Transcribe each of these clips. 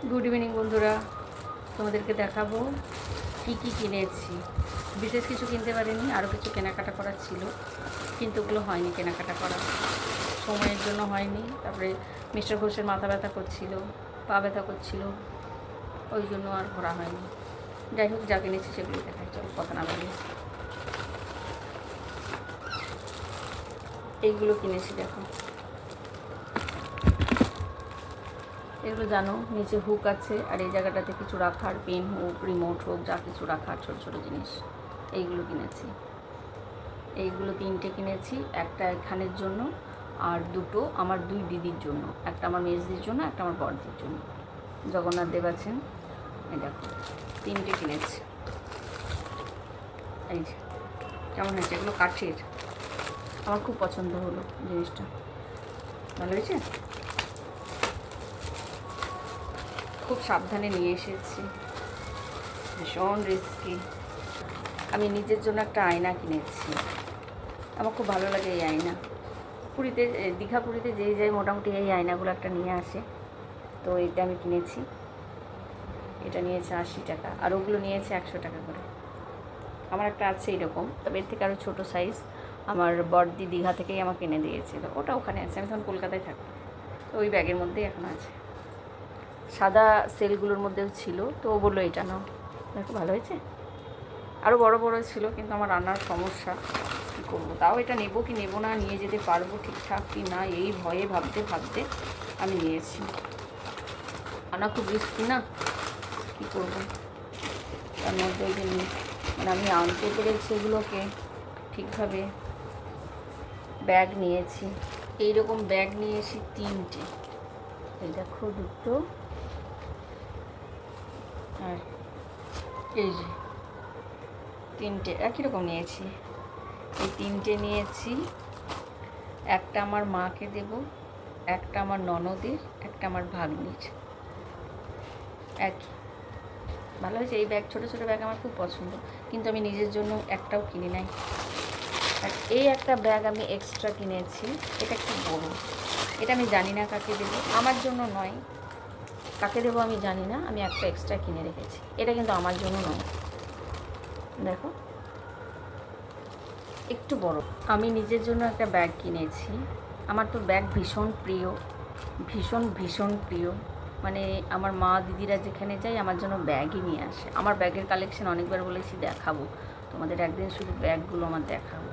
Good evening বন্ধুরা, তোমাদেরকে দেখাবো কি কি কিনেছি। বিশেষ কিছু কিনতে পারিনি, আরও কিছু কেনাকাটা করার ছিল, কিন্তু ওগুলো হয়নি কেনাকাটা করা, সময়ের জন্য হয়নি। তারপরে মিস্টার ঘোষের মাথা ব্যথা করছিল, পা ব্যথা করছিল, ওই জন্য আর ঘোরা হয়নি। যাই হোক, যা কিনেছি সেগুলো দেখাই, চলো কথা না বলি। এইগুলো কিনেছি, দেখো এগুলো জানো, নিচে হুক আছে, আর এই জায়গাটাতে কিছু রাখার, পেন হোক, রিমোট হোক, যা কিছু রাখার ছোটো ছোটো জিনিস, এইগুলো কিনেছি। এইগুলো 3টে কিনেছি, একটা এখানের জন্য আর দুটো আমার 2 দিদির জন্য, একটা আমার মেজদির জন্য, একটা আমার বড়দির জন্য। জগন্নাথ দেব আছেন, এই দেখো 3টে কিনেছি। এই যে কেমন হয়েছে, এগুলো কাঠের, আমার খুব পছন্দ হলো জিনিসটা, ভালো হয়েছে। খুব সাবধানে নিয়ে এসেছি, ভীষণ রিস্কি। আমি নিজের জন্য একটা আয়না কিনেছি, আমার খুব ভালো লাগে এই আয়না। পুরীতে, দীঘা পুরীতে যেই যাই মোটামুটি এই আয়নাগুলো একটা নিয়ে আসে, তো এটা আমি কিনেছি। এটা নিয়েছে 80 টাকা, আর ওগুলো নিয়েছে 100 টাকা করে। আমার একটা আছে এরকম, তবে এর থেকে আরও ছোটো সাইজ, আমার বড়দি দীঘা থেকেই আমাকে এনে দিয়েছিল, ওটা ওখানে আছে, আমি তখন কলকাতায় থাকতাম, তো ওই ব্যাগের মধ্যেই এখন আছে। সাদা সেলগুলোর মধ্যেও ছিল, তো ও বললো এটা নাও, দেখো ভালো হয়েছে। আরও বড় বড় ছিল, কিন্তু আমার রান্নার সমস্যা, কী করবো। তাও এটা নেবো কি নেবো না, নিয়ে যেতে পারবো ঠিকঠাক কি না, এই ভয়ে ভাবতে ভাবতে আমি নিয়েছি। আনা খুব রিস্কি না, কী করবো। তার মধ্যে ওই যে মানে আমি আনতে পেরেছি এগুলোকে ঠিকভাবে। ব্যাগ নিয়েছি, এইরকম ব্যাগ নিয়েছি 3টে, এই দেখো দুটো, আর এই যে 3টে একই রকম নিয়েছি। এই 3টে নিয়েছি, একটা আমার মাকে দেব, একটা আমার ননদের, একটা আমার ভাগ্নির, একই। ভালো হয়েছে, এই ব্যাগ, ছোটো ছোটো ব্যাগ আমার খুব পছন্দ, কিন্তু আমি নিজের জন্য একটাও কিনি নাই। আর এই একটা ব্যাগ আমি এক্সট্রা কিনেছি, এটা একটু বড়, এটা আমি জানি না কাকে দেবো, আমার জন্য নয়, কাকে দেবো আমি জানি না, আমি একটা এক্সট্রা কিনে রেখেছি। এটা কিন্তু আমার জন্য নয়, দেখো একটু বড়। আমি নিজের জন্য একটা ব্যাগ কিনেছি, আমার তো ব্যাগ ভীষণ প্রিয়, ভীষণ ভীষণ প্রিয়। মানে আমার মা দিদিরা যেখানে যাই আমার জন্য ব্যাগই নিয়ে আসে। আমার ব্যাগের কালেকশন অনেকবার বলেছি দেখাবো তোমাদের, একদিন শুধু ব্যাগগুলো আমার দেখাবো।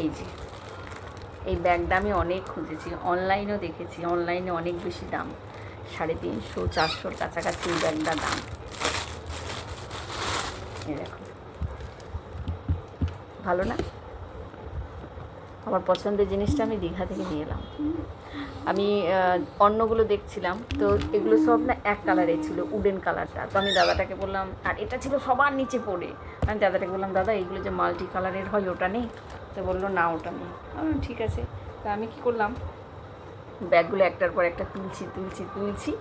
এই যে এই ব্যাগটা আমি অনেক খুঁজেছি, অনলাইনেও দেখেছি, অনলাইনে অনেক বেশি দাম, 350-400 কাছাকাছি এই ব্যাগটার দাম। এই দেখো, ভালো না? আমার পছন্দের জিনিসটা আমি দীঘা থেকে নিয়ে এলাম। আমি অন্যগুলো দেখছিলাম, তো এগুলো সব না এক কালারে ছিল, উডেন কালারটা। তো আমি দাদাটাকে বললাম, আর এটা ছিল সবার নিচে পড়ে, আমি দাদাটাকে বললাম, দাদা এইগুলো যে মাল্টি কালারের হয় ওটা নেই? তো বললো না ওটা নেই। আমি ঠিক আছে। তা আমি কী করলাম, ব্যাগগুলো একটার পর একটা তুলছি তুলছি তুলছি,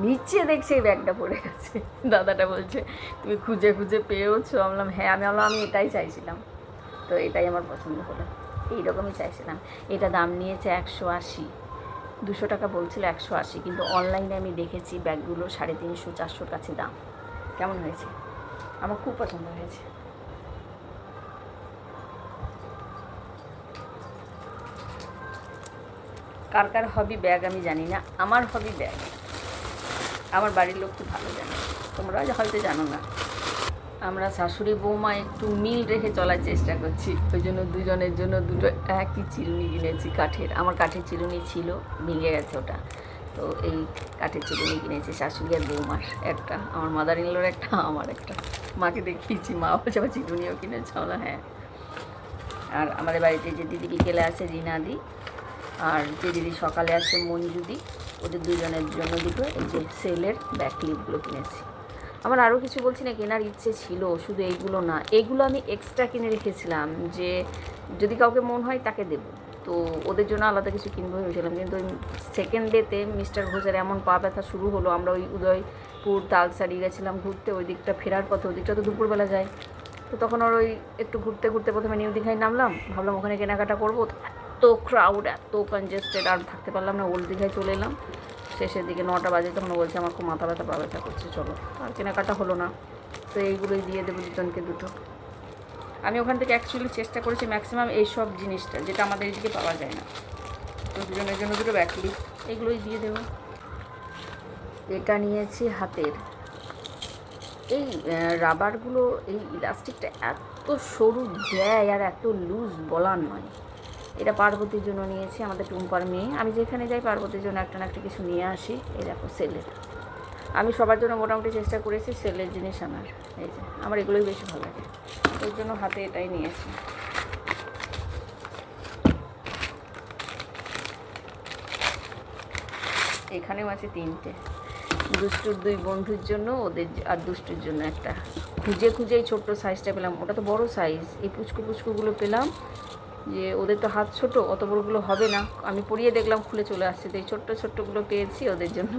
নিচে দেখছি এই ব্যাগটা পড়ে গেছে। দাদাটা বলছে তুমি খুঁজে খুঁজে পেয়েওছো? আমি বললাম হ্যাঁ। আমি এটাই চাইছিলাম, তো এটাই আমার পছন্দ হলো, এইরকমই চাইছিলাম। এটা দাম নিয়েছে 180, 200 টাকা বলছিল, 180, কিন্তু অনলাইনে আমি দেখেছি ব্যাগগুলো 350-400 কাছে দাম। কেমন হয়েছে? আমার খুব পছন্দ হয়েছে। কার কার হবি ব্যাগ আমি জানি না, আমার হবি ব্যাগ, আমার বাড়ির লোক খুব ভালো জানে, তোমরা হয়তো জানো না। আমরা শাশুড়ি বৌমা একটু মিল রেখে চলার চেষ্টা করছি, ওই জন্য দুজনের জন্য দুটো একই চিরুনি কিনেছি কাঠের। আমার কাঠের চিরুনি ছিল, ভেঙে গেছে ওটা, তো এই কাঠের চিরুনি কিনেছি শাশুড়ি আর বৌমার একটা, আমার মাদার ইনলোর একটা, আমার একটা। মাকে দেখিয়েছি, মা বলছে আবার চিরুনিও কিনেছে, আমরা হ্যাঁ। আর আমাদের বাড়িতে যে দিদি বিকেলে আসে রিনাদি, আর যে দিদি সকালে আসে মঞ্জুদি, ওদের দুজনের জন্য দুটো এই যে সেলের ব্যাক ক্লিপগুলো কিনেছি। আমার আরও কিছু বলছি না, কেনার ইচ্ছে ছিল, শুধু এইগুলো না, এইগুলো আমি এক্সট্রা কিনে রেখেছিলাম যে যদি কাউকে মন হয় তাকে দেবো, তো ওদের জন্য আলাদা কিছু কিনবো ভেবেছিলাম। কিন্তু ওই সেকেন্ড ডেতে মিস্টার ঘোষের এমন পা ব্যথা শুরু হলো, আমরা ওই উদয়পুর তালসারি গেছিলাম ঘুরতে, ওই দিকটা ফেরার পথে, ওই দিকটা তো দুপুরবেলা যায়, তো তখন ওর ওই একটু ঘুরতে ঘুরতে প্রথমে নিউ দীঘায় নামলাম, ভাবলাম ওখানে কেনাকাটা করবো, এত ক্রাউড, এত কনজেস্টেড, আর থাকতে পারলাম না, ওল্ড দীঘায় চলে এলাম। শেষের দিকে 9টা বাজে, তখন বলছে আমার খুব মাথা ব্যথা পা ব্যথা করছে, চলো। আর কেনাকাটা হলো না, তো এইগুলোই দিয়ে দেবো দুজনকে দুটো। আমি ওখান থেকে অ্যাকচুয়ালি চেষ্টা করেছি ম্যাক্সিমাম এইসব জিনিসটা যেটা আমাদের এদিকে পাওয়া যায় না, তো দুজনের জন্য দুটো ব্যাকলি এইগুলোই দিয়ে দেবো। এটা নিয়েছি হাতের, এই রাবারগুলো, এই ইলাস্টিকটা এত সরু দেয় আর এত লুজ বলার নয়। এটা পার্বতীর জন্য নিয়েছি, আমাদের টুম্পার মেয়ে। আমি যেখানে যাই পার্বতীর জন্য একটা না একটা কিছু নিয়ে আসি। এই দেখো সেলের, আমি সবার জন্য মোটামুটি চেষ্টা করেছি সেলের জিনিস আনার। এই যে আমার এগুলোই বেশি ভালো লাগে, ওই জন্য হাতে এটাই নিয়েছি। এখানেও আছে 3টে, দুষ্টুর 2 বন্ধুর জন্য, ওদের আর দুষ্টুর জন্য একটা। খুঁজে খুঁজে এই ছোট্ট সাইজটা পেলাম, ওটা তো বড় সাইজ। এই পুচকুগুলো পেলাম, যে ওদের তো হাত ছোট, অত বড়গুলো হবে না। আমি পরিয়ে দেখলাম, খুলে চলে আসছে। তো এই ছোট্টগুলো পেয়েছি ওদের জন্য।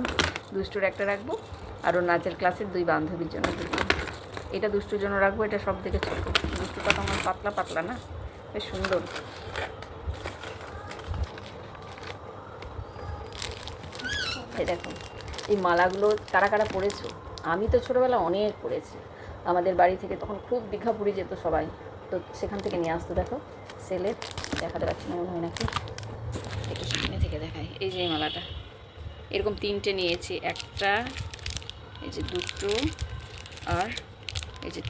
দুষ্টুর একটা রাখবো, আর ওর নাচের ক্লাসের 2 বান্ধবীর জন্য দুটো। এটা দুষ্টুর জন্য রাখবো, এটা সব থেকে ছোটো। দুষ্টুটা তো আমার পাতলা পাতলা না, বেশ সুন্দর। এই দেখো এই মালাগুলো কারা কারা পরেছো? আমি তো ছোটোবেলা অনেক পরেছি। আমাদের বাড়ি থেকে তখন খুব দীঘা পুরী যেত সবাই, তো সেখান থেকে নিয়ে আসতো। দেখো সেলের, দেখাতে পারছি না মনে হয় নাকি, একটু সামনে থেকে দেখাই। এই যে এই মালাটা, এরকম 3টে নিয়েছি, একটা, এই যে 2টো, আর এই যে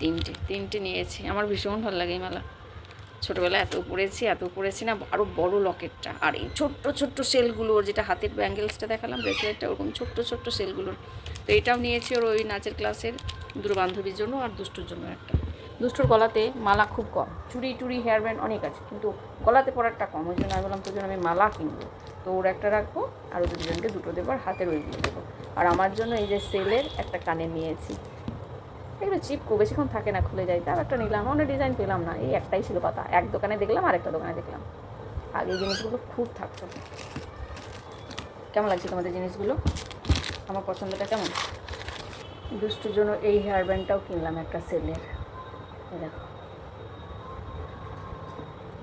3টে নিয়েছি। আমার ভীষণ ভালো লাগে এই মালা, ছোটোবেলায় এত পরেছি না। আরও বড় লকেটটা, আর এই ছোট্ট সেলগুলোর, যেটা হাতের ব্যাঙ্গেলসটা দেখালাম, ব্রেসলেটটা, ওরকম ছোট্ট সেলগুলোর। তো এটাও নিয়েছি ওর ওই নাচের ক্লাসের 2 বান্ধবীর জন্য, আর দুষ্টুর জন্য একটা। দুষ্টুর গলাতে মালা খুব কম, চুড়ি টুড়ি হেয়ার ব্যান্ড অনেক আছে, কিন্তু গলাতে পরারটা কম। ওই জন্য আমি বললাম তোর জন্য আমি মালা কিনবো। তো ওর একটা রাখবো, আর ওদের দুজনকে 2টো দেবো, আর হাতের ওইগুলো দেবো। আর আমার জন্য এই যে সেলের একটা কানে নিয়েছি, এগুলো চিপকো, বেশিক্ষণ থাকে না, খুলে যায়। তার একটা নিলাম, অনেক ডিজাইন পেলাম না, এই একটাই ছিল পাতা। এক দোকানে দেখলাম, আর একটা দোকানে দেখলাম। আগে এই জিনিসগুলো খুব থাকতো। কেমন লাগছে তোমাদের জিনিসগুলো? আমার পছন্দটা কেমন? দুষ্টুর জন্য এই হেয়ার ব্যান্ডটাও কিনলাম একটা সেলের, দেখো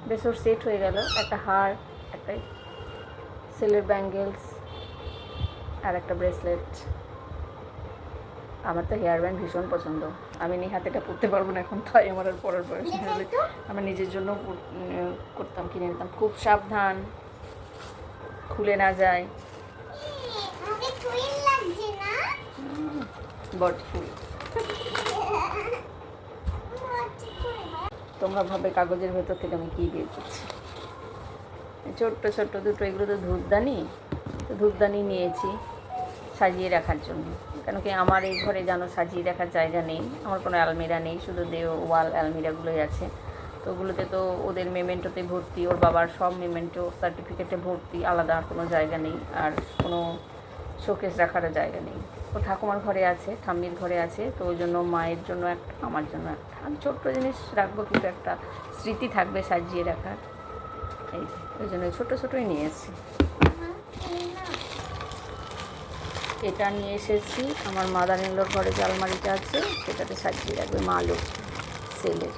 বেশ ওর সেট হয়ে গেল। একটা হার, একটা সেলের ব্যাঙ্গেলস, আর একটা ব্রেসলেট। আমার তো হেয়ার ব্যান্ড ভীষণ পছন্দ, আমি হাতেটা পরতে পারবো না এখন, তাই আমার আর পরার বয়স হলে আমার নিজের জন্য করতাম, কিনে নিতাম। খুব সাবধান, খুলে না যায়। বট ফুল, তোমরা ভাবে কাগজের ভেতর থেকে আমি কী বের করছি। ছোট্ট 2টো, এগুলো তো ধূপদানি। তো ধূপদানি নিয়েছি সাজিয়ে রাখার জন্য, কেন কি আমার এই ঘরে যেন সাজিয়ে রাখার জায়গা নেই। আমার কোনো আলমিরা নেই, শুধু ওয়াল আলমিরাগুলোই আছে। তো ওগুলোতে তো ওদের মেমেন্টোতে ভর্তি, ওর বাবার সব মেমেন্টো সার্টিফিকেটে ভর্তি, আলাদা আর কোনো জায়গা নেই। আর কোনো শোকেস রাখারও জায়গা নেই। ও ঠাকুমার ঘরে আছে, ঠাম্মির ঘরে আছে, তো ওই জন্য মায়ের জন্য একটা, আমার জন্য একটা। আমি ছোট্ট জিনিস রাখবো, কিন্তু একটা স্মৃতি থাকবে সাজিয়ে রাখার। এই যে ওই জন্য ছোটোই নিয়ে এসেছি। এটা নিয়ে এসেছি আমার মাদার ইন লর ঘরে, যে আলমারিটা আছে সেটাতে সাজিয়ে রাখবে, মা লক্ষ্মী সেলের।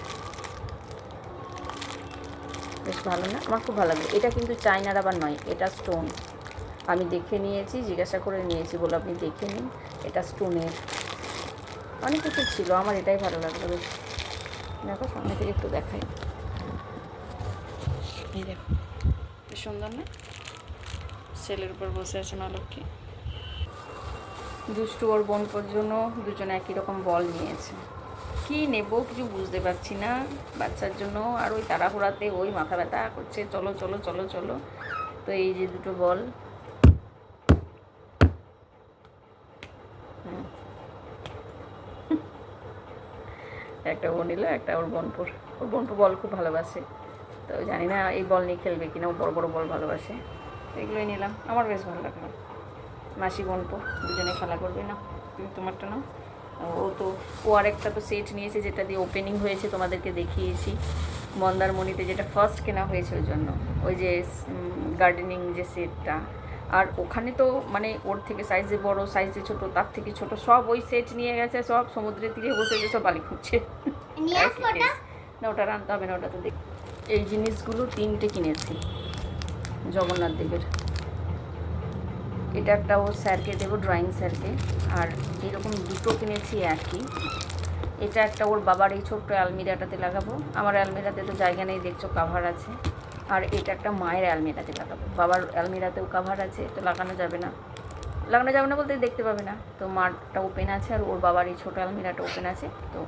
বেশ ভালো না? আমার খুব ভালো লাগবে। এটা কিন্তু চায়নার আবার নয়, এটা স্টোন। আমি দেখে নিয়েছি, জিজ্ঞাসা করে নিয়েছি, বলে আপনি দেখে নিন, এটা স্টোনের। অনেক কিছু ছিল, আমার এটাই ভালো লাগলো বেশ। দেখো সামনে থেকে একটু দেখাই, এই দেখো বেশ সুন্দর না? সেলের উপর বসে আছে মা লক্ষ্মী। দুষ্টু ওর বোনপোর জন্য দুজনে একই রকম বল নিয়েছে। কী নেব কিছু বুঝতে পারছি না বাচ্চার জন্য, আর ওই তাড়াহুড়াতে ওই মাথা ব্যথা করছে, চলো চলো চলো চলো। তো এই যে 2টো বল, একটা ও নিল, একটা ওর বোনপোর। ওর বোনপো বল খুব ভালোবাসে, তো জানি না এই বল নিয়ে খেলবে কিনা। ও বড় বড় বল ভালোবাসে, এগুলোই নিলাম। আমার বেশ ভালো লাগলো। মাসি বোনপো দুজনে খেলা করবে না, তুমি তোমারটা নাও। ও আরেকটা তো সেট নিয়েছে, যেটা দিয়ে ওপেনিং হয়েছে, তোমাদেরকে দেখিয়েছি মন্দারমণিতে, যেটা ফার্স্ট কেনা হয়েছে ওই জন্য, ওই যে গার্ডেনিং যে সেটটা। আর ওখানে তো মানে ওর থেকে সাইজে বড়, সাইজে ছোট, তার থেকে ছোট, সব ওই সেট নিয়ে গেছে, সব সমুদ্রের তীরে বসেছে, সব বালি খুঁজছে। না ওটা আনতে হবে না, ওটা তো দেখ। এই জিনিসগুলো 3টে কিনেছি জগন্নাথ দেবের, এটা একটা ওর স্যারকে দেবো, ড্রয়িং স্যারকে। আর এরকম দুটো কিনেছি একই। এটা একটা ওর বাবার এই ছোট্ট আলমিরাটাতে লাগাবো, আমার আলমিরাতে তো জায়গা নেই, দেখছো কাভার আছে। আর এটা একটা মায়ের আলমিরাতে লাগাবো, বাবার আলমিরাতেও কাভার আছে, তো লাগানো যাবে না বলতে দেখতে পাবে না, তো মারটা ওপেন আছে আর ওর বাবার এই ছোটো আলমিরাটা ওপেন আছে, তো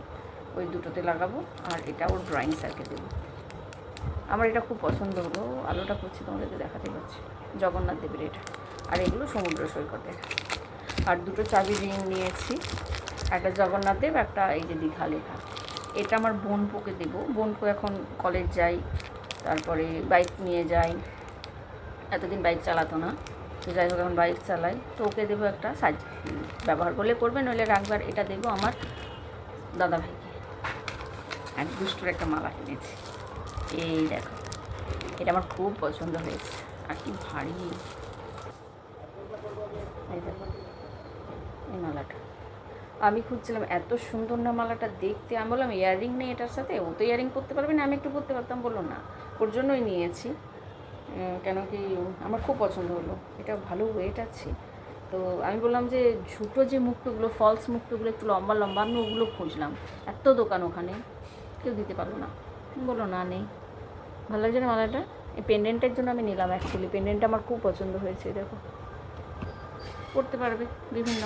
ওই দুটোতে লাগাবো। আর এটা ওর ড্রয়িং স্যারকে দেবো। আমার এটা খুব পছন্দ হলো, আলোটা করছি তোমাদেরকে দেখাতে পাচ্ছি, জগন্নাথ দেবের এটা। আর এগুলো সমুদ্র সৈকতের। আর দুটো চাবি রিং নিয়েছি, একটা জগন্নাথ দেব, একটা এই যে দীঘা লেখা। এটা আমার বোনপোকে দেবো, বোনপো এখন কলেজ যাই, তারপরে বাইক নিয়ে যাই, এতদিন বাইক চালাতো না, তো যাই হোক এখন বাইক চালাই, তো ওকে দেবো একটা ব্যবহার করলে করবে, নইলে রাখবার। এটা দেবো আমার দাদাভাইকে। এক দুষ্টুর একটা মালা কিনেছি, এই দেখো, এটা আমার খুব পছন্দ হয়েছে, আর কি ভারী। এই দেখো এই মালাটা আমি খুঁজছিলাম, এত সুন্দর না মালাটা দেখতে। আমি বললাম ইয়াররিং নেই এটার সাথে, ও তো ইয়াররিং পরতে পারবে না, আমি একটু পরতে পারতাম, বললো না, ওর জন্যই নিয়েছি। কেন কি আমার খুব পছন্দ হলো, এটা ভালো ওয়েট আছে। তো আমি বললাম যে ঝুটো যে মুক্তগুলো, ফলস মুক্তগুলো একটু লম্বা লম্বা, আমি ওগুলো খুঁজলাম, এত দোকান ওখানে, কেউ দিতে পারলো না, বললো না নেই। ভালো লাগছে না মালাটা? এই পেন্ডেন্টের জন্য আমি নিলাম, অ্যাকচুয়ালি পেন্ডেন্টটা আমার খুব পছন্দ হয়েছে। দেখো পরতে পারবে বিভিন্ন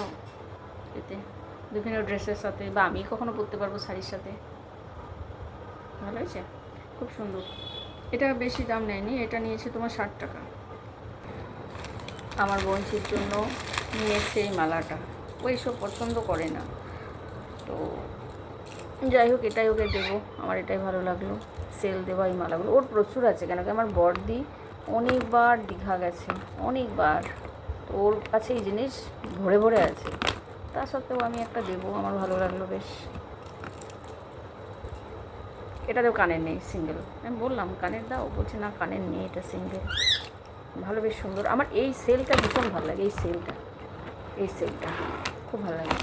এতে, বিভিন্ন ড্রেসের সাথে, বা আমি কখনো পরতে পারবো শাড়ির সাথে। ভালো হয়েছে, খুব সুন্দর। এটা বেশি দাম নেয়নি, এটা নিয়েছে তোমার 60 টাকা। আমার বোনছির জন্য নিয়েছে এই মালাটা, ওই সব পছন্দ করে না, তো যাই হোক এটাই ওকে দেবো, আমার এটাই ভালো লাগলো। সেল দেওয়া এই মালাগুলো ওর প্রচুর আছে, কেন কি আমার বড়দি অনেকবার দীঘা গেছে, অনেকবার, তো ওর কাছে এই জিনিস ভরে ভরে আছে। তা সত্ত্বেও আমি একটা দেবো, আমার ভালো লাগলো বেশ। এটাতেও কানের নেই, সিঙ্গেল। আমি বললাম কানের দাও, বলছে না কানের নেই, এটা সিঙ্গেল। ভালো, বেশ সুন্দর। আমার এই সেলটা ভীষণ ভালো লাগে, এই সেলটা খুব ভালো লাগে।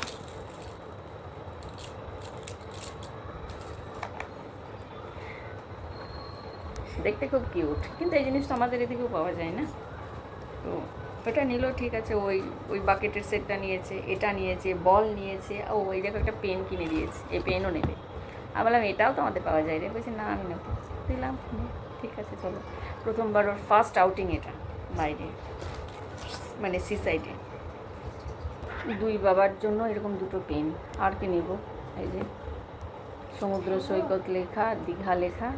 দেখতে খুব কিউট, কিন্তু এই জিনিসটা আমাদের এদিকেও পাওয়া যায় না, তো ওটা নিল ঠিক আছে। ওই বাকেটের সেটটা নিয়েছে, এটা নিয়েছে, বল নিয়েছে, ও ওই দেখো একটা পেন কিনে দিয়েছে, এই পেনও নেবে। আমি বললাম এটাও তো আমাদের পাওয়া যায় রে, বলছি না আমি নেবো, দিলাম, ঠিক আছে চলো। প্রথমবার ওর ফার্স্ট আউটিং এটা বাইরে, মানে সি সাইডে। দুই বাবার জন্য এরকম দুটো পেন, আর কি নেব, এই যে সমুদ্র সৈকত লেখা, দীঘা লেখা,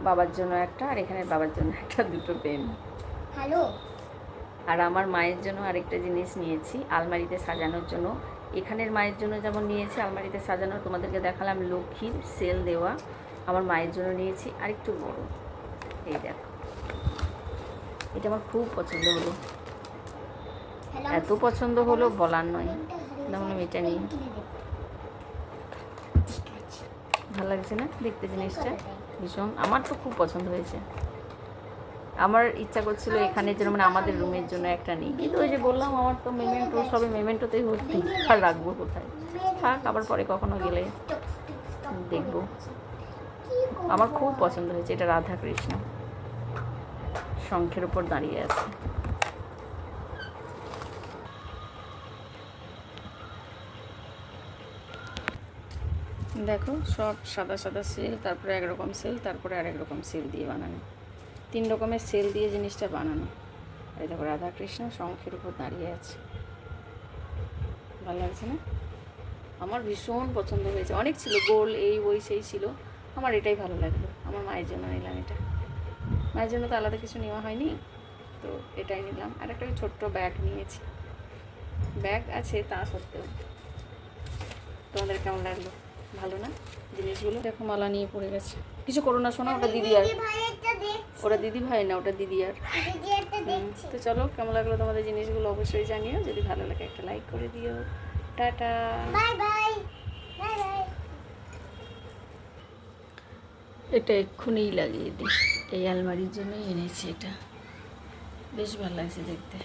বাবার জন্য একটা, আর এখানে বাবার জন্য একটা, দুটো পেন। হ্যালো। আর আমার মায়ের জন্য আরেকটা জিনিস নিয়েছি আলমারিতে সাজানোর জন্য। এখানের মায়ের জন্য যেমন নিয়েছি আলমারিতে সাজানো, তোমাদেরকে দেখালাম লক্ষ্মীর সেল দেওয়া, আমার মায়ের জন্য নিয়েছি আরেকটু বড়। এই দেখো, এটা আমার খুব পছন্দ হলো, এত পছন্দ হলো বলার নয়। দেখলাম এটা নিয়ে ভালো লাগছে না দেখতে জিনিসটা, ভীষণ, আমার তো খুব পছন্দ হয়েছে। আমার ইচ্ছা করছিল এখানের জন্য, মানে আমাদের রুমের জন্য একটা নিই, কিন্তু ওই যে বললাম আমার তো মেমেন্টো, সবে মেমেন্টোতেই ভর্তি, আর রাখবো কোথায়, থাক, আবার পরে কখনো গেলে দেখবো। আমার খুব পছন্দ হয়েছে, এটা রাধা কৃষ্ণ শঙ্খের উপর দাঁড়িয়ে আছে। দেখো সব সাদা সাদা সেল, তারপরে একরকম সেল, তারপরে আরেক রকম সেল দিয়ে বানানো, 3 রকমের সেল দিয়ে জিনিসটা বানানো। আর দেখো রাধাকৃষ্ণ শঙ্খের উপর দাঁড়িয়ে আছে, ভালো লাগছে না? আমার ভীষণ পছন্দ হয়েছে, অনেক ছিল গোল এই ওই সেই ছিল, আমার এটাই ভালো লাগলো। আমার মায়ের জন্য নিলাম এটা, মায়ের জন্য তো আলাদা কিছু নেওয়া হয়নি, তো এটাই নিলাম। আর একটা ছোট্ট ব্যাগ নিয়েছি, ব্যাগ আছে তা সত্ত্বেও। তোমাদের কেমন লাগলো? ভালো না জিনিসগুলো? দেখো মালা নিয়ে পড়ে গেছে, কিছু করো না শোনা, ওটা দিদি আর, ওটা দিদি ভাই না, ওটা দিদি আর। তো চলো, কেমন লাগলো তোমাদের জিনিসগুলো অবশ্যই জানিও, যদি ভালো লাগে একটা লাইক করে দিও। Tata, bye bye, bye bye. এটা এক্ষুনিই লাগিয়ে দিই, এই আলমারির জন্যই এনেছি এটা, বেশ ভালো লাগছে দেখতে।